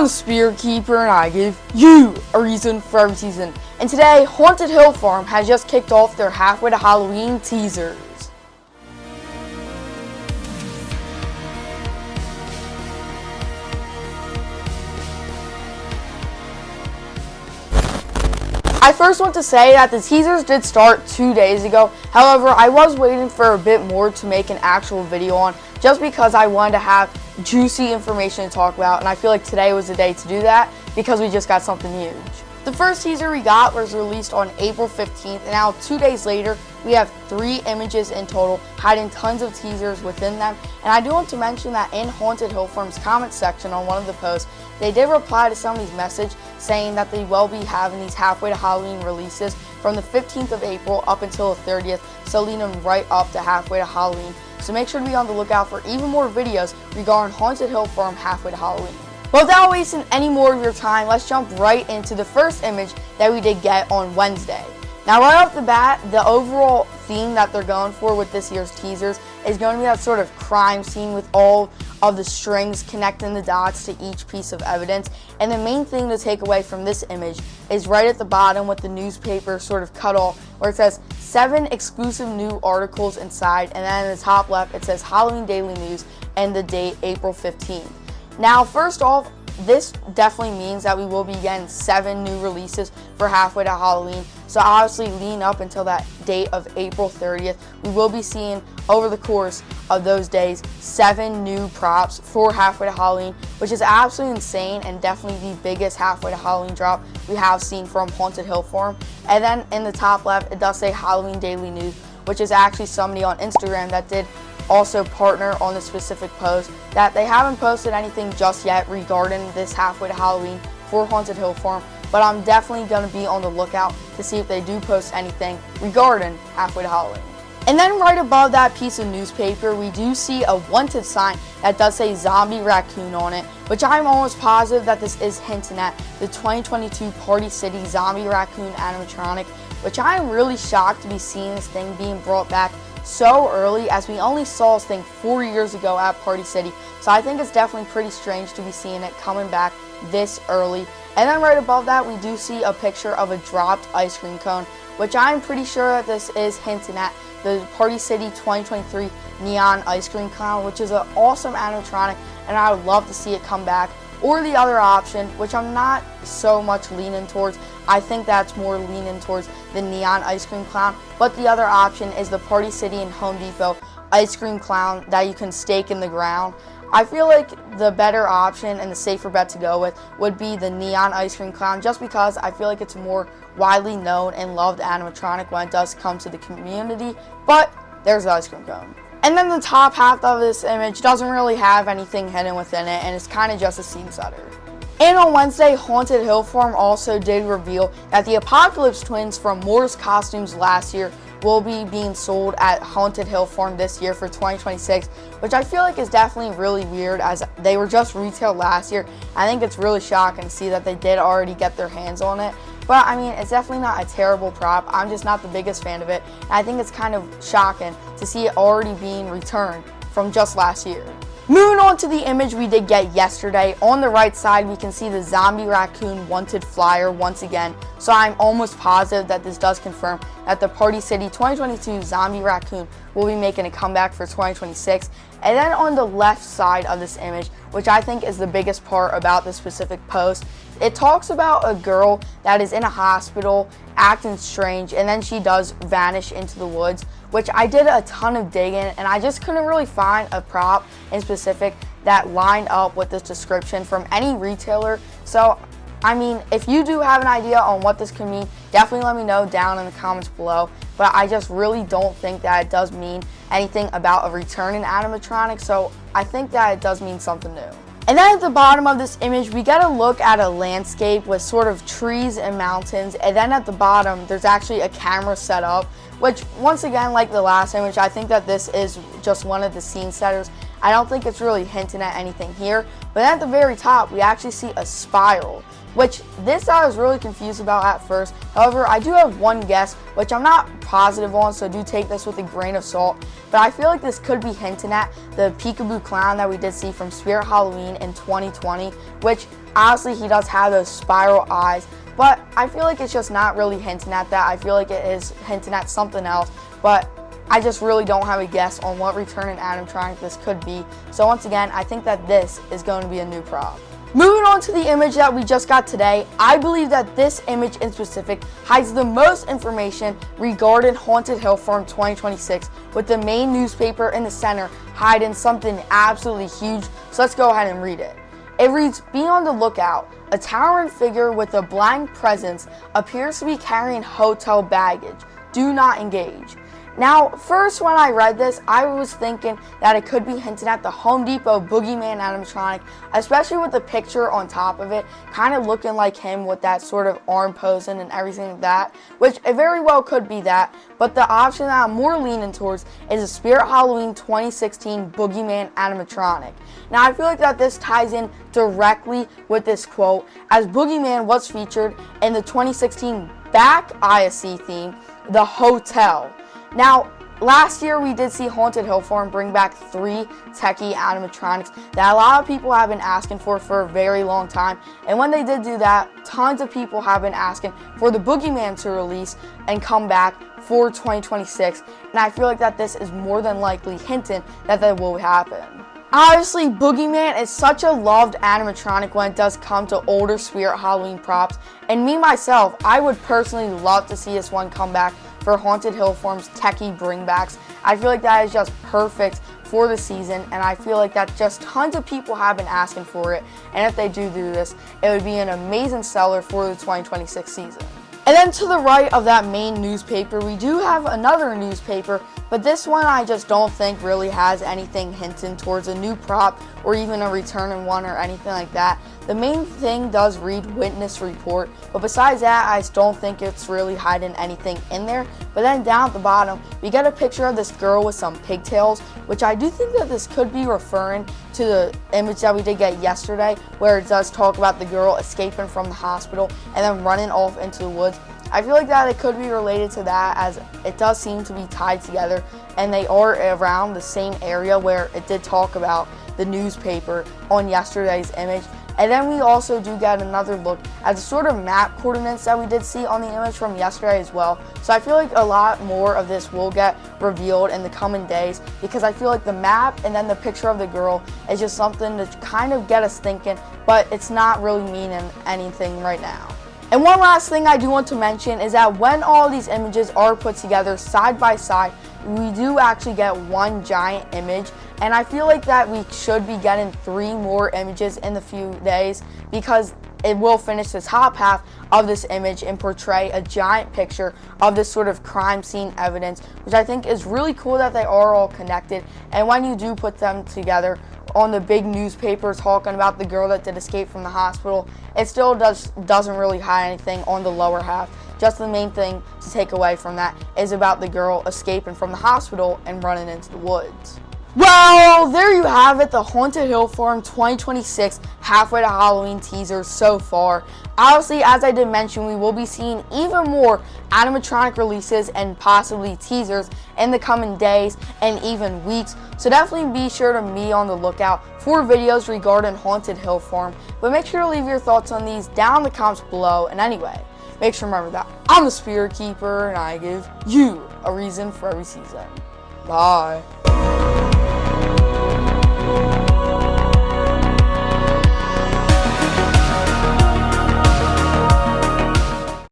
the Spirit Keeper, and I give you a reason for every season. And today, Haunted Hill Farm has just kicked off their halfway to Halloween teasers. I first want to say that the teasers did start 2 days ago. However, I was waiting for a bit more to make an actual video on, just because I wanted to have juicy information to talk about, and I feel like today was the day to do that because we just got something huge. The first teaser we got was released on April 15th, and now 2 days later, we have 3 images in total, hiding tons of teasers within them. And I do want to mention that in Haunted Hill Farm's comment section on one of the posts, they did reply to somebody's message saying that they will be having these halfway to Halloween releases from the 15th of April up until the 30th, so leading them right up to halfway to Halloween. So make sure to be on the lookout for even more videos regarding Haunted Hill Farm halfway to Halloween. But without wasting any more of your time, let's jump right into the first image that we did get on Wednesday. Now, right off the bat, the overall theme that they're going for with this year's teasers is going to be that sort of crime scene with all of the strings connecting the dots to each piece of evidence. And the main thing to take away from this image is right at the bottom with the newspaper sort of cut off, where it says 7 exclusive new articles inside, and then in the top left it says Halloween Daily News and the date April 15th. Now, first off, this definitely means that we will be getting 7 new releases for halfway to Halloween. So obviously leading up until that date of April 30th, we will be seeing over the course of those days 7 new props for halfway to Halloween, which is absolutely insane and definitely the biggest halfway to Halloween drop we have seen from Haunted Hill Farm. And then in the top left, it does say Halloween Daily News, which is actually somebody on Instagram that did also partner on the specific post, that they haven't posted anything just yet regarding this halfway to Halloween for Haunted Hill Farm, but I'm definitely going to be on the lookout to see if they do post anything regarding halfway to Halloween. And then right above that piece of newspaper, we do see a wanted sign that does say Zombie Raccoon on it, which I'm almost positive that this is hinting at the 2022 Party City Zombie Raccoon animatronic, which I'm really shocked to be seeing this thing being brought back so early, as we only saw this thing 4 years ago at Party City. So I think it's definitely pretty strange to be seeing it coming back this early. And then right above that, we do see a picture of a dropped ice cream cone, which I'm pretty sure that this is hinting at the Party City 2023 Neon Ice Cream Clown, which is an awesome animatronic, and I would love to see it come back. Or the other option, which I'm not so much leaning towards, I think that's more leaning towards the Neon Ice Cream Clown, but the other option is the Party City and Home Depot Ice Cream Clown that you can stake in the ground. I feel like the better option and the safer bet to go with would be the Neon Ice Cream Clown, just because I feel like it's a more widely known and loved animatronic when it does come to the community, but there's the ice cream cone. And then the top half of this image doesn't really have anything hidden within it, and it's kind of just a scene setter. And on Wednesday, Haunted Hill Farm also did reveal that the Apocalypse twins from Moore's Costumes last year will be being sold at Haunted Hill Farm this year for 2026, which I feel like is definitely really weird, as they were just retailed last year. I think it's really shocking to see that they did already get their hands on it. But I mean, it's definitely not a terrible prop. I'm just not the biggest fan of it. And I think it's kind of shocking to see it already being returned from just last year. Moving on to the image we did get yesterday, on the right side we can see the Zombie Raccoon wanted flyer once again. So I'm almost positive that this does confirm that the Party City 2022 Zombie Raccoon will be making a comeback for 2026. And then on the left side of this image, which I think is the biggest part about this specific post, it talks about a girl that is in a hospital acting strange, and then she does vanish into the woods, which I did a ton of digging, and I just couldn't really find a prop in specific that lined up with this description from any retailer. So I mean, if you do have an idea on what this could mean, definitely let me know down in the comments below. But I just really don't think that it does mean anything about a returning animatronic, so I think that it does mean something new. And then at the bottom of this image, we get a look at a landscape with sort of trees and mountains, and then at the bottom, there's actually a camera set up, which once again, like the last image, I think that this is just one of the scene setters. I don't think it's really hinting at anything here. But at the very top, we actually see a spiral, which this I was really confused about at first. However, I do have one guess, which I'm not positive on, so do take this with a grain of salt. But I feel like this could be hinting at the peekaboo clown that we did see from Spirit Halloween in 2020, which honestly, he does have those spiral eyes. But I feel like it's just not really hinting at that. I feel like it is hinting at something else. But I just really don't have a guess on what return in animatronic this could be. So once again, I think that this is going to be a new prop. Moving on to the image that we just got today, I believe that this image in specific hides the most information regarding Haunted Hill Farm 2026, with the main newspaper in the center hiding something absolutely huge. So let's go ahead and read it. It reads, "Be on the lookout. A towering figure with a blank presence appears to be carrying hotel baggage. Do not engage." Now, first when I read this, I was thinking that it could be hinting at the Home Depot Boogeyman animatronic, especially with the picture on top of it, kind of looking like him with that sort of arm posing and everything like that, which it very well could be that, but the option that I'm more leaning towards is a Spirit Halloween 2016 Boogeyman animatronic. Now, I feel like that this ties in directly with this quote, as Boogeyman was featured in the 2016 back ISC theme, The Hotel. Now, last year we did see Haunted Hill Farm bring back 3 techie animatronics that a lot of people have been asking for a very long time. And when they did do that, tons of people have been asking for the Boogeyman to release and come back for 2026. And I feel like that this is more than likely hinting that that will happen. Obviously, Boogeyman is such a loved animatronic when it does come to older Spirit Halloween props. And me, myself, I would personally love to see this one come back for Haunted Hill Farm's techie bringbacks. I feel like that is just perfect for the season, and I feel like that just tons of people have been asking for it. And if they do this, it would be an amazing seller for the 2026 season. And then to the right of that main newspaper, we do have another newspaper, but this one I just don't think really has anything hinting towards a new prop or even a return in one or anything like that. The main thing does read witness report, but besides that, I just don't think it's really hiding anything in there. But then down at the bottom, we get a picture of this girl with some pigtails, which I do think that this could be referring to the image that we did get yesterday, where it does talk about the girl escaping from the hospital and then running off into the woods. I feel like that it could be related to that, as it does seem to be tied together, and they are around the same area where it did talk about the newspaper on yesterday's image. And then we also do get another look at the sort of map coordinates that we did see on the image from yesterday as well. So I feel like a lot more of this will get revealed in the coming days, because I feel like the map and then the picture of the girl is just something to kind of get us thinking, but it's not really meaning anything right now. And one last thing I do want to mention is that when all these images are put together side by side, we do actually get one giant image, and I feel like that we should be getting 3 more images in the few days, because it will finish the top half of this image and portray a giant picture of this sort of crime scene evidence, which I think is really cool that they are all connected. And when you do put them together on the big newspaper talking about the girl that did escape from the hospital, it still doesn't really hide anything on the lower half. Just the main thing to take away from that is about the girl escaping from the hospital and running into the woods. Well, there you have it, the Haunted Hill Farm 2026 halfway to Halloween teaser so far. Obviously, as I did mention, we will be seeing even more animatronic releases and possibly teasers in the coming days and even weeks. So definitely be sure to be on the lookout for videos regarding Haunted Hill Farm. But make sure to leave your thoughts on these down in the comments below. And anyway, make sure to remember that I'm the Spirit Keeper and I give you a reason for every season. Bye.